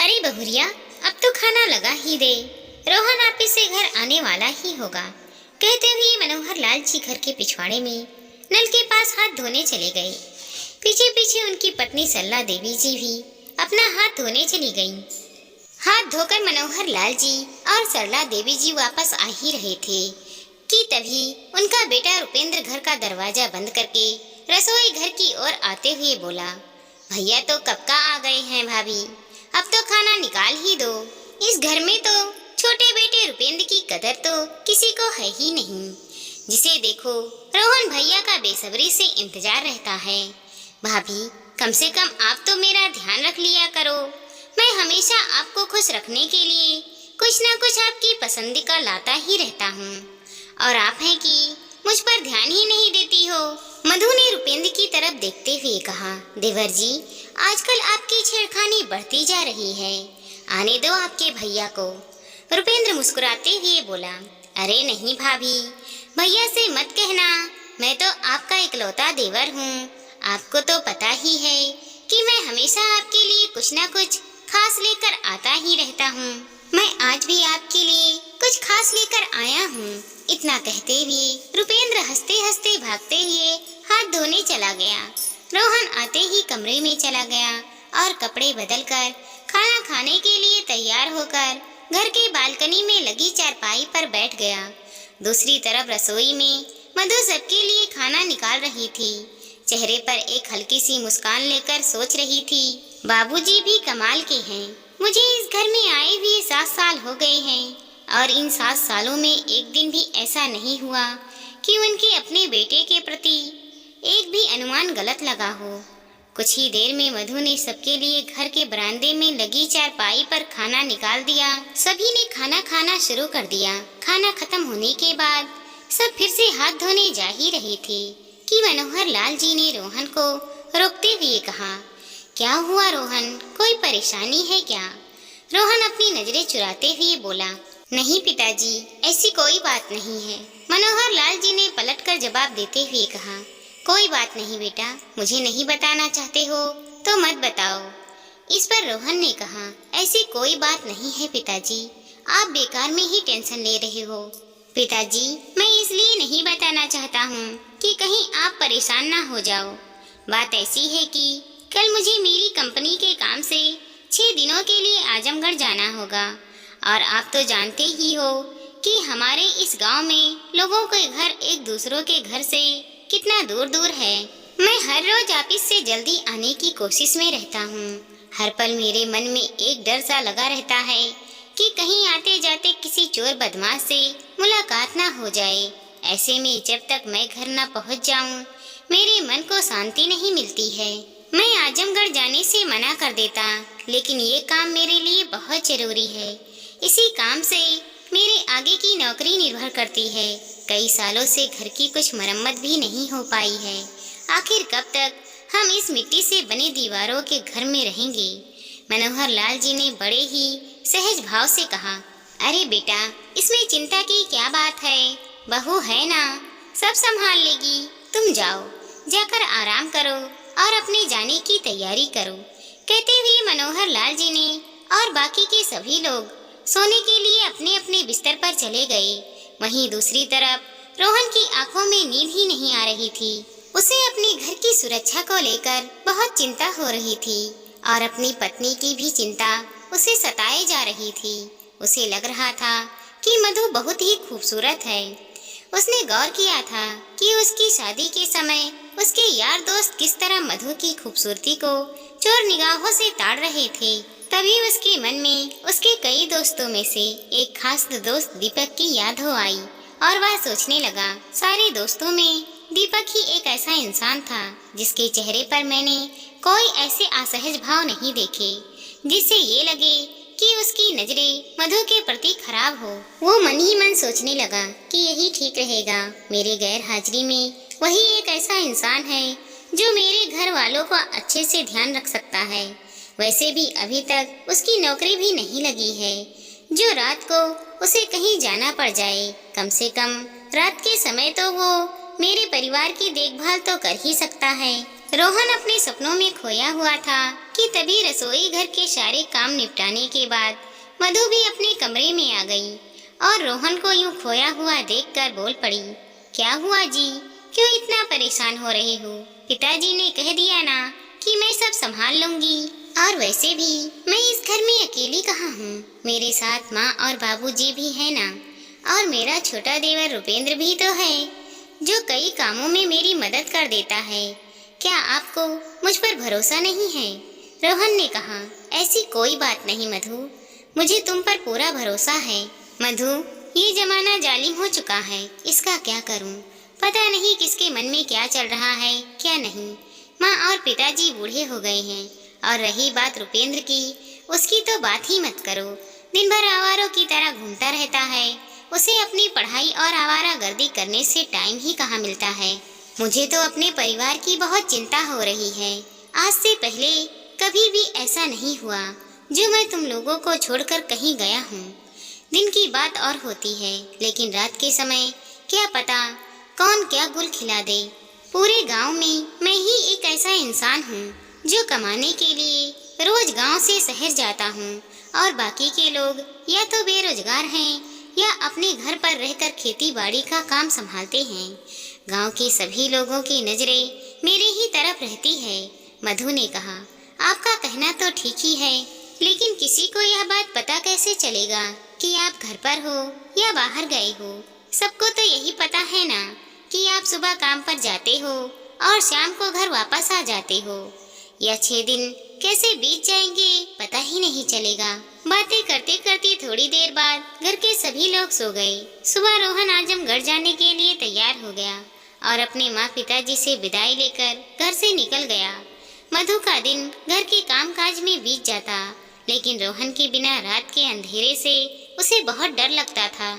अरे बहुरिया, अब तो खाना लगा ही दे। रोहन आप से घर आने वाला ही होगा, कहते हुए मनोहर लाल जी घर के पिछवाड़े में नल के पास हाथ धोने चले गए। पीछे पीछे उनकी पत्नी सरला देवी जी भी अपना हाथ धोने चली गईं। हाथ धोकर मनोहर लाल जी और सरला देवी जी वापस आ ही रहे थे कि तभी उनका बेटा रुपेंद्र घर का दरवाजा बंद करके रसोई घर की ओर आते हुए बोला, भैया तो कब का आ गए हैं भाभी, अब तो खाना निकाल ही दो। इस घर में तो छोटे बेटे रुपेंद्र की कदर तो किसी को है ही नहीं। जिसे देखो रोहन भैया का बेसब्री से इंतजार रहता है। भाभी, कम से कम आप तो मेरा ध्यान रख लिया करो। मैं हमेशा आपको खुश रखने के लिए कुछ ना कुछ आपकी पसंद का लाता ही रहता हूँ, और आप हैं कि मुझ पर ध्यान ही नहीं देती हो। मधु ने रुपेंद्र की तरफ देखते हुए कहा, देवर जी, आजकल आपकी छेड़खानी बढ़ती जा रही है, आने दो आपके भैया को। रुपेंद्र मुस्कुराते हुए बोला, अरे नहीं भाभी, भैया से मत कहना, मैं तो आपका इकलौता देवर हूँ। आपको तो पता ही है कि मैं हमेशा आपके लिए कुछ ना कुछ खास लेकर आता ही रहता हूँ। मैं आज भी आपके लिए कुछ खास लेकर आया हूँ। इतना कहते हुए रुपेंद्र हंसते हंसते भागते हुए हाथ धोने चला गया। रोहन आते ही कमरे में चला गया और कपड़े बदलकर खाना खाने के लिए तैयार होकर घर के बालकनी में लगी चारपाई पर बैठ गया। दूसरी तरफ रसोई में मधु सबके लिए खाना निकाल रही थी। चेहरे पर एक हल्की सी मुस्कान लेकर सोच रही थी, बाबूजी भी कमाल के हैं। मुझे इस घर में आए हुए 7 साल हो गए हैं और इन 7 सालों में एक दिन भी ऐसा नहीं हुआ कि उनके अपने बेटे के प्रति एक भी अनुमान गलत लगा हो। कुछ ही देर में मधु ने सबके लिए घर के बरामदे में लगी चारपाई पर खाना निकाल दिया। सभी ने खाना खाना शुरू कर दिया। खाना खत्म होने के बाद सब फिर से हाथ धोने जा ही रहे थे कि मनोहर लाल जी ने रोहन को रोकते हुए कहा, क्या हुआ रोहन, कोई परेशानी है क्या? रोहन अपनी नजरें चुराते हुए बोला, नहीं पिताजी, ऐसी कोई बात नहीं है। मनोहर लाल जी ने पलटकर जवाब देते हुए कहा, कोई बात नहीं बेटा, मुझे नहीं बताना चाहते हो तो मत बताओ। इस पर रोहन ने कहा, ऐसी कोई बात नहीं है पिताजी, आप बेकार में ही टेंशन ले रहे हो। पिताजी, मैं इसलिए नहीं बताना चाहता हूँ कि कहीं आप परेशान ना हो जाओ। बात ऐसी है कि कल मुझे मेरी कंपनी के काम से 6 दिनों के लिए आजमगढ़ जाना होगा, और आप तो जानते ही हो कि हमारे इस गांव में लोगों के घर एक दूसरों के घर से कितना दूर दूर है। मैं हर रोज ऑफिस से जल्दी आने की कोशिश में रहता हूँ। हर पल मेरे मन में एक डर सा लगा रहता है कि कहीं आते जाते किसी चोर बदमाश से मुलाकात ना हो जाए। ऐसे में जब तक मैं घर ना पहुँच जाऊँ, मेरे मन को शांति नहीं मिलती है। मैं आजमगढ़ जाने से मना कर देता, लेकिन ये काम मेरे लिए बहुत जरूरी है। इसी काम से मेरे आगे की नौकरी निर्भर करती है। कई सालों से घर की कुछ मरम्मत भी नहीं हो पाई है। आखिर कब तक हम इस मिट्टी से बने दीवारों के घर में रहेंगे? मनोहर लाल जी ने बड़े ही सहज भाव से कहा, अरे बेटा, इसमें चिंता की क्या बात है, बहू है ना, सब संभाल लेगी। तुम जाओ, जाकर आराम करो और अपने जाने की तैयारी करो। कहते हुए मनोहर लाल जी ने और बाकी के सभी लोग सोने के लिए अपने अपने बिस्तर पर चले गए। वहीं दूसरी तरफ रोहन की आंखों में नींद ही नहीं आ रही थी। उसे अपने घर की सुरक्षा को लेकर बहुत चिंता हो रही थी और अपनी पत्नी की भी चिंता उसे सताए जा रही थी। उसे लग रहा था कि मधु बहुत ही खूबसूरत है। उसने गौर किया था कि उसकी शादी के समय उसके यार दोस्त किस तरह मधु की खूबसूरती को चोर निगाहों से ताड़ रहे थे। तभी उसके मन में उसके कई दोस्तों में से एक खास दोस्त दीपक की याद हो आई और वह सोचने लगा, सारे दोस्तों में दीपक ही एक ऐसा इंसान था जिसके चेहरे पर मैंने कोई ऐसे असहज भाव नहीं देखे जिससे ये लगे कि उसकी नजरें मधु के प्रति खराब हो। वो मन ही मन सोचने लगा कि यही ठीक रहेगा। मेरे गैर हाजिरी में वही एक ऐसा इंसान है जो मेरे घर वालों का अच्छे से ध्यान रख सकता है। वैसे भी अभी तक उसकी नौकरी भी नहीं लगी है जो रात को उसे कहीं जाना पड़ जाए। कम से कम रात के समय तो वो मेरे परिवार की देखभाल तो कर ही सकता है। रोहन अपने सपनों में खोया हुआ था कि तभी रसोई घर के सारे काम निपटाने के बाद मधु भी अपने कमरे में आ गई और रोहन को यूं खोया हुआ देखकर बोल पड़ी, क्या हुआ जी, क्यों इतना परेशान हो रहे हो? पिताजी ने कह दिया ना कि मैं सब संभाल लूंगी। और वैसे भी मैं इस घर में अकेली कहाँ हूँ, मेरे साथ माँ और बाबूजी भी है ना, और मेरा छोटा देवर रुपेंद्र भी तो है जो कई कामों में मेरी मदद कर देता है। क्या आपको मुझ पर भरोसा नहीं है? रोहन ने कहा, ऐसी कोई बात नहीं मधु, मुझे तुम पर पूरा भरोसा है। मधु, ये जमाना जालिम हो चुका है, इसका क्या करूं? पता नहीं किसके मन में क्या चल रहा है क्या नहीं। माँ और पिताजी बूढ़े हो गए हैं, और रही बात रुपेंद्र की, उसकी तो बात ही मत करो। दिन भर आवारों की तरह घूमता रहता है, उसे अपनी पढ़ाई और आवारागर्दी करने से टाइम ही कहाँ मिलता है। मुझे तो अपने परिवार की बहुत चिंता हो रही है। आज से पहले कभी भी ऐसा नहीं हुआ जो मैं तुम लोगों को छोड़कर कहीं गया हूँ। दिन की बात और होती है, लेकिन रात के समय क्या पता कौन क्या गुल खिला दे। पूरे गांव में मैं ही एक ऐसा इंसान हूँ जो कमाने के लिए रोज गांव से शहर जाता हूँ, और बाकी के लोग या तो बेरोजगार हैं या अपने घर पर रहकर खेती बाड़ी का काम संभालते हैं। गांव के सभी लोगों की नजरें मेरे ही तरफ रहती है। मधु ने कहा, आपका कहना तो ठीक ही है, लेकिन किसी को यह बात पता कैसे चलेगा कि आप घर पर हो या बाहर गए हो? सबको तो यही पता है ना कि आप सुबह काम पर जाते हो और शाम को घर वापस आ जाते हो। यह 6 दिन कैसे बीत जाएंगे पता ही नहीं चलेगा। बातें करते करते थोड़ी देर बाद घर के सभी लोग सो गए। सुबह रोहन आजमगढ़ जाने के लिए तैयार हो गया और अपने माँ पिताजी से विदाई लेकर घर से निकल गया। मधु का दिन घर के कामकाज में बीत जाता, लेकिन रोहन के बिना रात के अंधेरे से उसे बहुत डर लगता था।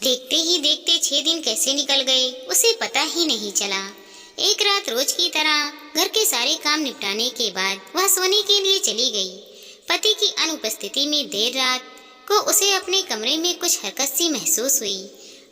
देखते ही देखते 6 दिन कैसे निकल गए उसे पता ही नहीं चला। एक रात रोज की तरह घर के सारे काम निपटाने के बाद वह सोने के लिए चली गई। पति की अनुपस्थिति में देर रात को उसे अपने कमरे में कुछ हरकत सी महसूस हुई,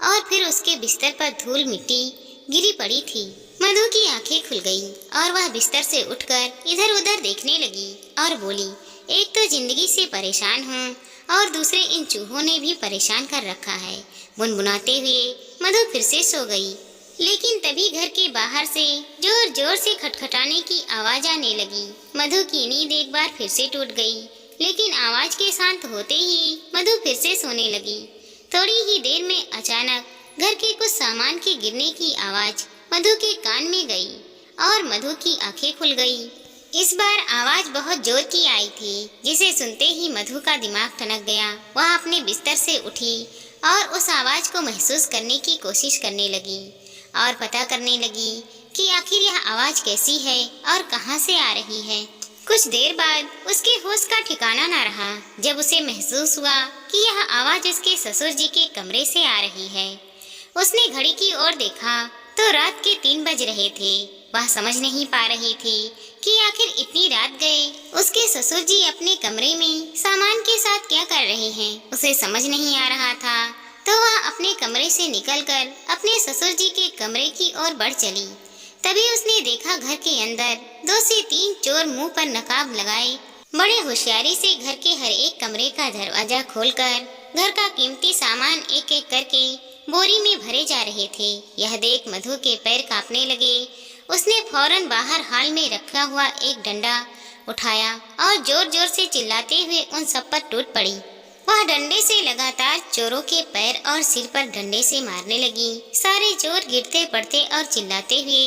और फिर उसके बिस्तर पर धूल मिट्टी गिरी पड़ी थी। मधु की आंखें खुल गईं और वह बिस्तर से उठकर इधर उधर देखने लगी और बोली, एक तो जिंदगी से परेशान हूँ और दूसरे इन चूहों ने भी परेशान कर रखा है। बुनबुनाते हुए मधु फिर से सो गई, लेकिन तभी घर के बाहर से जोर जोर से खटखटाने की आवाज आने लगी। मधु की नींद एक बार फिर से टूट गई, लेकिन आवाज के शांत होते ही मधु फिर से सोने लगी। थोड़ी ही देर में अचानक घर के कुछ सामान के गिरने की आवाज मधु के कान में गई और मधु की आंखें खुल गई। इस बार आवाज बहुत जोर की आई थी, जिसे सुनते ही मधु का दिमाग ठनक गया। वह अपने बिस्तर से उठी और उस आवाज को महसूस करने की कोशिश करने लगी और पता करने लगी कि आखिर यह आवाज कैसी है और कहां से आ रही है। कुछ देर बाद उसके होश का ठिकाना न रहा जब उसे महसूस हुआ कि यह आवाज उसके ससुर जी के कमरे से आ रही है। उसने घड़ी की ओर देखा तो रात के 3 बज रहे थे। वह समझ नहीं पा रही थी कि आखिर इतनी रात गए उसके ससुर जी अपने कमरे में सामान के साथ क्या कर रहे हैं। उसे समझ नहीं आ रहा था, तो वह अपने कमरे से निकलकर अपने ससुर जी के कमरे की ओर बढ़ चली। तभी उसने देखा घर के अंदर 2 से 3 चोर मुंह पर नकाब लगाए बड़े होशियारी से घर के हर एक कमरे का दरवाजा खोलकर घर का कीमती सामान एक एक करके बोरी में भरे जा रहे थे। यह देख मधु के पैर कांपने लगे। उसने फौरन बाहर हाल में रखा हुआ एक डंडा उठाया और जोर जोर से चिल्लाते हुए उन सब पर टूट पड़ी। वह डंडे से लगातार चोरों के पैर और सिर पर डंडे से मारने लगी। सारे चोर गिरते पड़ते और चिल्लाते हुए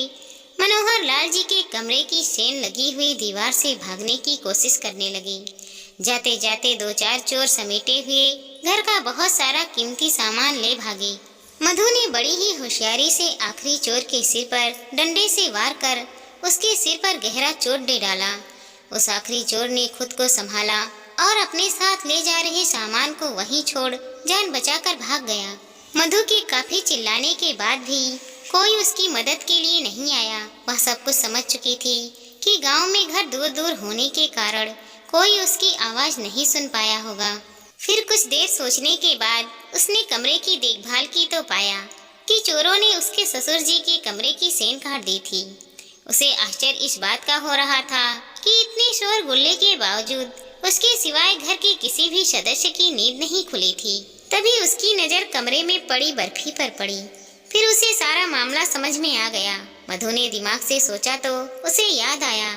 मनोहर लाल जी के कमरे की सेन लगी हुई दीवार से भागने की कोशिश करने लगे। जाते जाते 2-4 चोर समेटे हुए घर का बहुत सारा कीमती सामान ले भागे। मधु ने बड़ी ही होशियारी से आखिरी चोर के सिर पर डंडे से वार कर उसके सिर पर गहरा चोट दे डाला। उस आखिरी चोर ने खुद को संभाला और अपने साथ ले जा रहे सामान को वहीं छोड़ जान बचाकर भाग गया। मधु के काफी चिल्लाने के बाद भी कोई उसकी मदद के लिए नहीं आया। वह सब कुछ समझ चुकी थी कि गांव में घर दूर दूर होने के कारण कोई उसकी आवाज नहीं सुन पाया होगा। फिर कुछ देर सोचने के बाद उसने कमरे की देखभाल की तो पाया कि चोरों ने उसके ससुर जी के कमरे की सेन काट दी थी। उसे आश्चर्य इस बात का हो रहा था कि इतने शोर गुल्ले के बावजूद उसके सिवाय घर के किसी भी सदस्य की नींद नहीं खुली थी। तभी उसकी नजर कमरे में पड़ी बर्फी पर पड़ी। फिर उसे सारा मामला समझ में आ गया। मधु ने दिमाग से सोचा तो उसे याद आया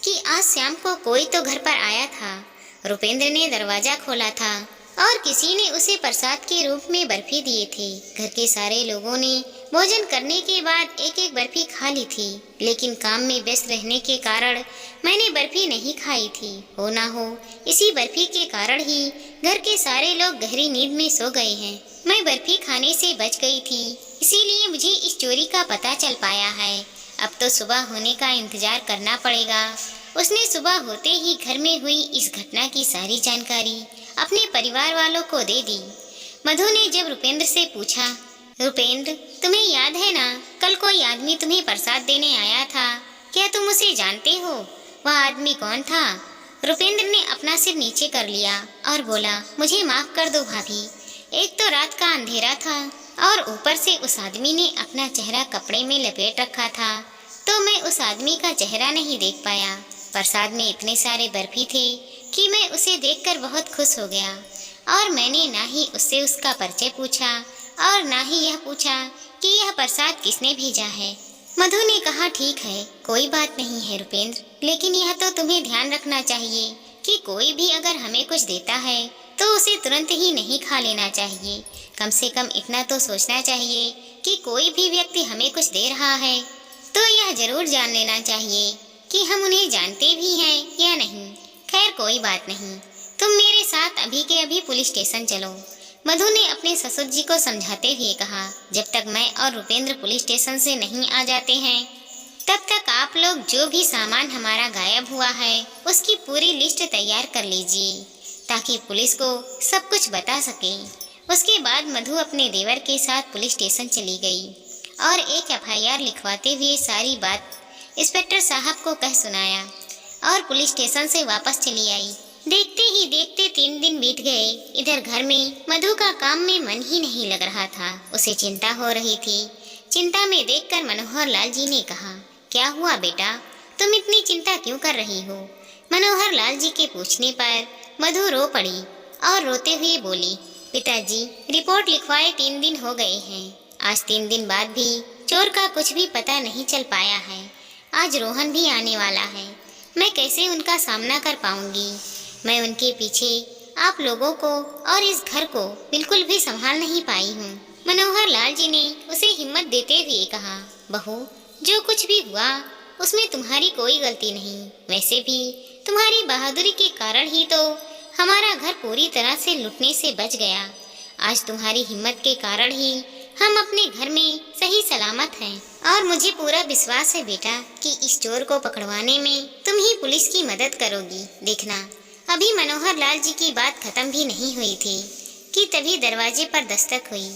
कि आज शाम को कोई तो घर पर आया था। रुपेंद्र ने दरवाजा खोला था और किसी ने उसे प्रसाद के रूप में बर्फी दिए थे। घर के सारे लोगों ने भोजन करने के बाद एक एक बर्फी खा ली थी, लेकिन काम में व्यस्त रहने के कारण मैंने बर्फी नहीं खाई थी। हो ना हो इसी बर्फी के कारण ही घर के सारे लोग गहरी नींद में सो गए हैं। मैं बर्फी खाने से बच गई थी, इसीलिए मुझे इस चोरी का पता चल पाया है। अब तो सुबह होने का इंतजार करना पड़ेगा। उसने सुबह होते ही घर में हुई इस घटना की सारी जानकारी अपने परिवार वालों को दे दी। मधु ने जब रुपेंद्र से पूछा, रुपेंद्र तुम्हें याद है ना, कल कोई आदमी तुम्हें प्रसाद देने आया था, क्या तुम उसे जानते हो? वह आदमी कौन था? रुपेंद्र ने अपना सिर नीचे कर लिया और बोला, मुझे माफ कर दो भाभी, एक तो रात का अंधेरा था और ऊपर से उस आदमी ने अपना चेहरा कपड़े में लपेट रखा था, तो मैं उस आदमी का चेहरा नहीं देख पाया। प्रसाद में इतने सारे बर्फी थे कि मैं उसे देखकर बहुत खुश हो गया और मैंने ना ही उससे उसका परिचय पूछा और ना ही यह पूछा कि यह प्रसाद किसने भेजा है। मधु ने कहा, ठीक है, कोई बात नहीं है रुपेंद्र, लेकिन यह तो तुम्हें ध्यान रखना चाहिए कि कोई भी अगर हमें कुछ देता है तो उसे तुरंत ही नहीं खा लेना चाहिए। कम से कम इतना तो सोचना चाहिए कि कोई भी व्यक्ति हमें कुछ दे रहा है तो यह जरूर जान लेना चाहिए कि हम उन्हें जानते भी हैं या नहीं। खैर कोई बात नहीं, तुम मेरे साथ अभी के अभी पुलिस स्टेशन चलो। मधु ने अपने ससुर जी को समझाते हुए कहा, जब तक मैं और रुपेंद्र पुलिस स्टेशन से नहीं आ जाते हैं तब तक आप लोग जो भी सामान हमारा गायब हुआ है उसकी पूरी लिस्ट तैयार कर लीजिए ताकि पुलिस को सब कुछ बता सके। उसके बाद मधु अपने देवर के साथ पुलिस स्टेशन चली गई और एक एफआईआर लिखवाते हुए सारी बात इंस्पेक्टर साहब को कह सुनाया और पुलिस स्टेशन से वापस चली आई। देखते ही देखते 3 दिन बीत गए। इधर घर में मधु का काम में मन ही नहीं लग रहा था, उसे चिंता हो रही थी। चिंता में देखकर मनोहर लाल जी ने कहा, क्या हुआ बेटा, तुम इतनी चिंता क्यों कर रही हो? मनोहर लाल जी के पूछने पर मधु रो पड़ी और रोते हुए बोली, पिताजी रिपोर्ट लिखवाए 3 दिन हो गए हैं, आज 3 दिन बाद भी चोर का कुछ भी पता नहीं चल पाया है। आज रोहन भी आने वाला है, मैं कैसे उनका सामना कर पाऊंगी? मैं उनके पीछे आप लोगों को और इस घर को बिल्कुल भी संभाल नहीं पाई हूँ। मनोहर लाल जी ने उसे हिम्मत देते हुए कहा, बहू जो कुछ भी हुआ उसमें तुम्हारी कोई गलती नहीं, वैसे भी तुम्हारी बहादुरी के कारण ही तो हमारा घर पूरी तरह से लुटने से बच गया। आज तुम्हारी हिम्मत के कारण ही हम अपने घर में सही सलामत हैं और मुझे पूरा विश्वास है बेटा कि इस चोर को पकड़वाने में तुम ही पुलिस की मदद करोगी। देखना, अभी मनोहर लाल जी की बात खत्म भी नहीं हुई थी कि तभी दरवाजे पर दस्तक हुई।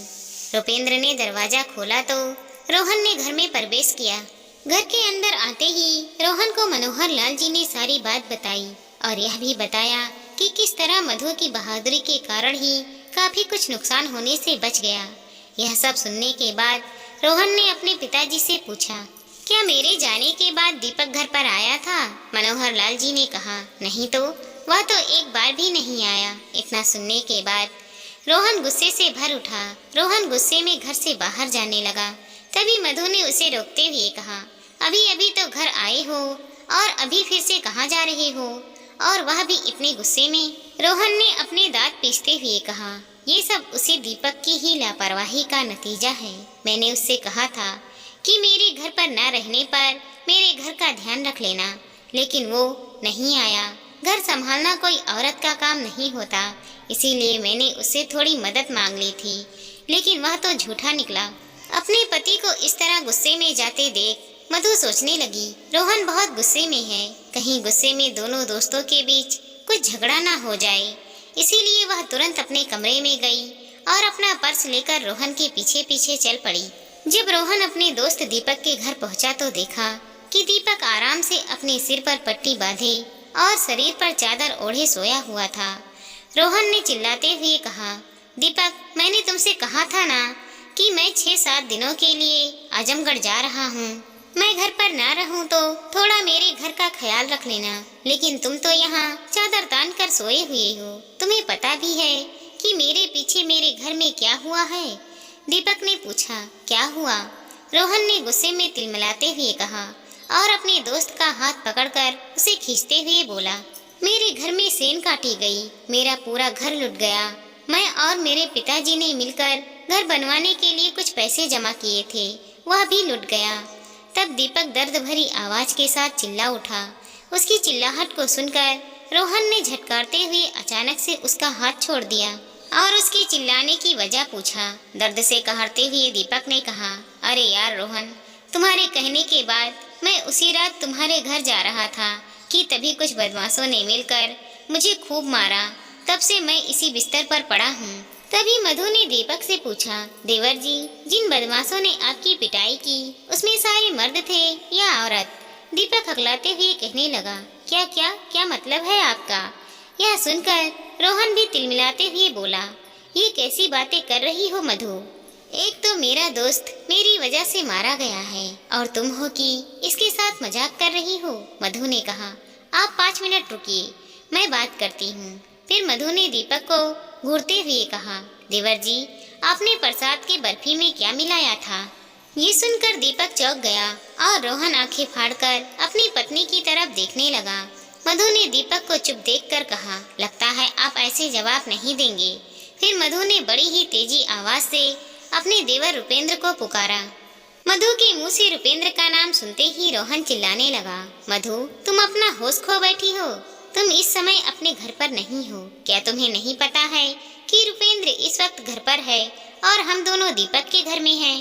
रुपेंद्र ने दरवाजा खोला तो रोहन ने घर में प्रवेश किया। घर के अंदर आते ही रोहन को मनोहर लाल जी ने सारी बात बताई और यह भी बताया कि किस तरह मधु की बहादुरी के कारण ही काफी कुछ नुकसान होने से बच गया। यह सब सुनने के बाद रोहन ने अपने पिताजी से पूछा, क्या मेरे जाने के बाद दीपक घर पर आया था? मनोहर लाल जी ने कहा, नहीं तो वह तो एक बार भी नहीं आया। इतना सुनने के बाद रोहन गुस्से से भर उठा। रोहन गुस्से में घर से बाहर जाने लगा। तभी मधु ने उसे रोकते हुए कहा, अभी अभी तो घर आए हो और अभी फिर से कहाँ जा रहे हो? और वह भी इतने गुस्से में। रोहन ने अपने दांत पीसते हुए कहा, ये सब उसी दीपक की ही लापरवाही का नतीजा है। मैंने उससे कहा था कि मेरे घर पर न रहने पर मेरे घर का ध्यान रख लेना, लेकिन वो नहीं आया। घर संभालना कोई औरत का काम नहीं होता, इसीलिए मैंने उससे थोड़ी मदद मांग ली थी, लेकिन वह तो झूठा निकला। अपने पति को इस तरह गुस्से में जाते देख मधु सोचने लगी, रोहन बहुत गुस्से में है, कहीं गुस्से में दोनों दोस्तों के बीच कुछ झगड़ा ना हो जाए। इसीलिए वह तुरंत अपने कमरे में गई और अपना पर्स लेकर रोहन के पीछे पीछे चल पड़ी। जब रोहन अपने दोस्त दीपक के घर पहुंचा तो देखा कि दीपक आराम से अपने सिर पर पट्टी बांधे और शरीर पर चादर ओढ़े सोया हुआ था। रोहन ने चिल्लाते हुए कहा, दीपक, मैंने तुमसे कहा था ना कि मैं 6-7 दिनों के लिए आजमगढ़ जा रहा हूँ। मैं घर पर ना रहूं तो थोड़ा मेरे घर का ख्याल रख लेना, लेकिन तुम तो यहाँ चादर तान कर सोए हुए हो। तुम्हें पता भी है कि मेरे पीछे मेरे घर में क्या हुआ है? दीपक ने पूछा। क्या हुआ? रोहन ने गुस्से में तिलमिलाते हुए कहा और अपने दोस्त का हाथ पकड़कर उसे खींचते हुए बोला, मेरे घर में सेन काटी गई, मेरा पूरा घर लुट गया। मैं और मेरे पिताजी ने मिलकर घर बनवाने के लिए कुछ पैसे जमा किए थे, वह भी लुट गया। तब दीपक दर्द भरी आवाज के साथ चिल्ला उठा। उसकी चिल्लाहट को सुनकर रोहन ने झटकारते हुए अचानक से उसका हाथ छोड़ दिया और उसके चिल्लाने की वजह पूछा। दर्द से कहरते हुए दीपक ने कहा, अरे यार रोहन, तुम्हारे कहने के बाद मैं उसी रात तुम्हारे घर जा रहा था कि तभी कुछ बदमाशों ने मिलकर मुझे खूब मारा। तब से मैं इसी बिस्तर पर पड़ा हूँ। तभी मधु ने दीपक से पूछा, देवर जी, जिन बदमाशों ने आपकी पिटाई की उसमें सारे मर्द थे या औरत? दीपक हकलाते हुए कहने लगा, क्या क्या क्या मतलब है आपका? यह सुनकर रोहन भी तिलमिलाते हुए बोला, ये कैसी बातें कर रही हो मधु? एक तो मेरा दोस्त मेरी वजह से मारा गया है और तुम हो कि इसके साथ मजाक कर रही हो। मधु ने कहा, आप 5 मिनट रुकिए, मैं बात करती हूँ। फिर मधु ने दीपक को घूरते हुए कहा, देवर जी, आपने प्रसाद के बर्फी में क्या मिलाया था? ये सुनकर दीपक चौंक गया और रोहन आंखें फाड़कर अपनी पत्नी की तरफ देखने लगा। मधु ने दीपक को चुप देखकर कहा, लगता है आप ऐसे जवाब नहीं देंगे। फिर मधु ने बड़ी ही तेजी आवाज से अपने देवर रुपेंद्र को पुकारा। मधु के मुंह से रुपेंद्र का नाम सुनते ही रोहन चिल्लाने लगा, मधु, तुम अपना होश खो बैठी हो। तुम इस समय अपने घर पर नहीं हो। क्या तुम्हें नहीं पता है कि रुपेंद्र इस वक्त घर पर है और हम दोनों दीपक के घर में हैं?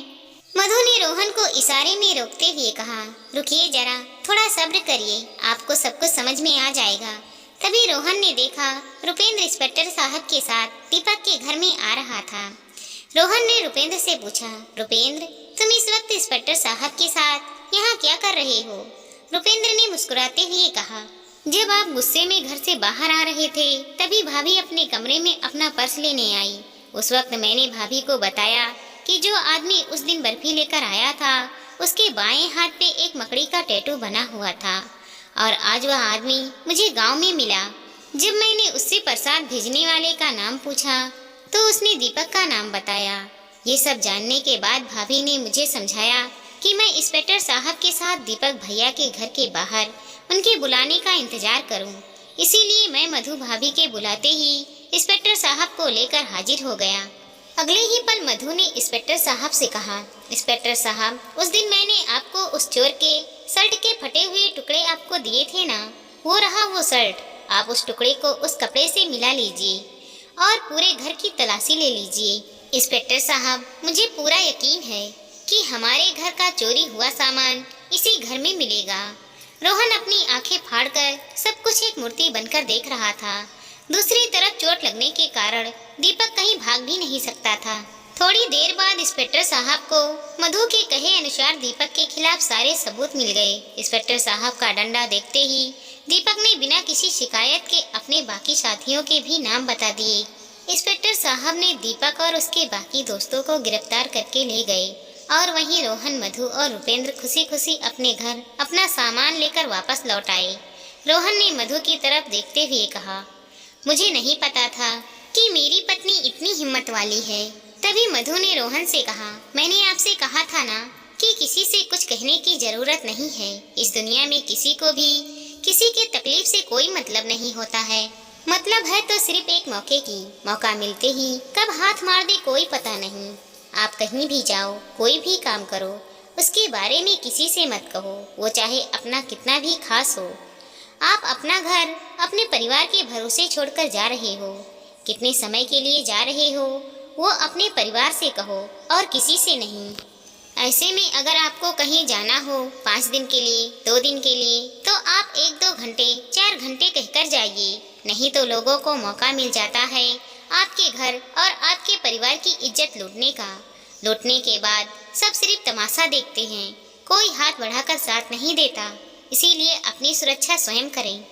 मधु ने रोहन को इशारे में रोकते हुए कहा, रुकिए जरा, थोड़ा सब्र करिए, आपको सब कुछ समझ में आ जाएगा। तभी रोहन ने देखा रुपेंद्र इंस्पेक्टर साहब के साथ दीपक के घर में आ रहा था। रोहन ने रुपेंद्र से पूछा, रुपेंद्र, तुम इस वक्त इंस्पेक्टर साहब के साथ यहाँ क्या कर रहे हो? रुपेंद्र ने मुस्कुराते हुए कहा, जब आप गुस्से में घर से बाहर आ रहे थे तभी भाभी अपने कमरे में अपना पर्स लेने आई। उस वक्त मैंने भाभी को बताया कि जो आदमी उस दिन बर्फी लेकर आया था उसके बाएं हाथ पे एक मकड़ी का टैटू बना हुआ था और आज वह आदमी मुझे गांव में मिला। जब मैंने उससे प्रसाद भेजने वाले का नाम पूछा तो उसने दीपक का नाम बताया। ये सब जानने के बाद भाभी ने मुझे समझाया कि मैं इंस्पेक्टर साहब के साथ दीपक भैया के घर के बाहर उनके बुलाने का इंतजार करूं। इसीलिए मैं मधु भाभी के बुलाते ही इंस्पेक्टर साहब को लेकर हाजिर हो गया। अगले ही पल मधु ने इंस्पेक्टर साहब से कहा, इंस्पेक्टर साहब, उस दिन मैंने आपको उस चोर के शर्ट के फटे हुए टुकड़े आपको दिए थे ना, वो रहा वो शर्ट। आप उस टुकड़े को उस कपड़े से मिला लीजिए और पूरे घर की तलाशी ले लीजिए। इंस्पेक्टर साहब, मुझे पूरा यकीन है कि हमारे घर का चोरी हुआ सामान इसी घर में मिलेगा। रोहन अपनी आंखें फाड़कर सब कुछ एक मूर्ति बनकर देख रहा था। दूसरी तरफ चोट लगने के कारण दीपक कहीं भाग भी नहीं सकता था। थोड़ी देर बाद इंस्पेक्टर साहब को मधु के कहे अनुसार दीपक के खिलाफ सारे सबूत मिल गए। इंस्पेक्टर साहब का डंडा देखते ही दीपक ने बिना किसी शिकायत के अपने बाकी साथियों के भी नाम बता दिए। इंस्पेक्टर साहब ने दीपक और उसके बाकी दोस्तों को गिरफ्तार करके ले गए और वहीं रोहन, मधु और रुपेंद्र खुशी खुशी अपने घर अपना सामान लेकर वापस लौट आए। रोहन ने मधु की तरफ देखते हुए कहा, मुझे नहीं पता था कि मेरी पत्नी इतनी हिम्मत वाली है। तभी मधु ने रोहन से कहा, मैंने आपसे कहा था ना कि किसी से कुछ कहने की जरूरत नहीं है। इस दुनिया में किसी को भी किसी के तकलीफ से कोई मतलब नहीं होता है। मतलब है तो सिर्फ एक मौके की, मौका मिलते ही कब हाथ मार दे कोई पता नहीं। आप कहीं भी जाओ, कोई भी काम करो, उसके बारे में किसी से मत कहो, वो चाहे अपना कितना भी खास हो। आप अपना घर अपने परिवार के भरोसे छोड़कर जा रहे हो। कितने समय के लिए जा रहे हो वो अपने परिवार से कहो और किसी से नहीं। ऐसे में अगर आपको कहीं जाना हो 5 दिन के लिए, 2 दिन के लिए, तो आप 1-2 घंटे, 4 घंटे कहकर जाइए। नहीं तो लोगों को मौका मिल जाता है आपके घर और आपके परिवार की इज्जत लूटने का। लूटने के बाद सब सिर्फ तमाशा देखते हैं, कोई हाथ बढ़ाकर साथ नहीं देता। इसीलिए अपनी सुरक्षा स्वयं करें।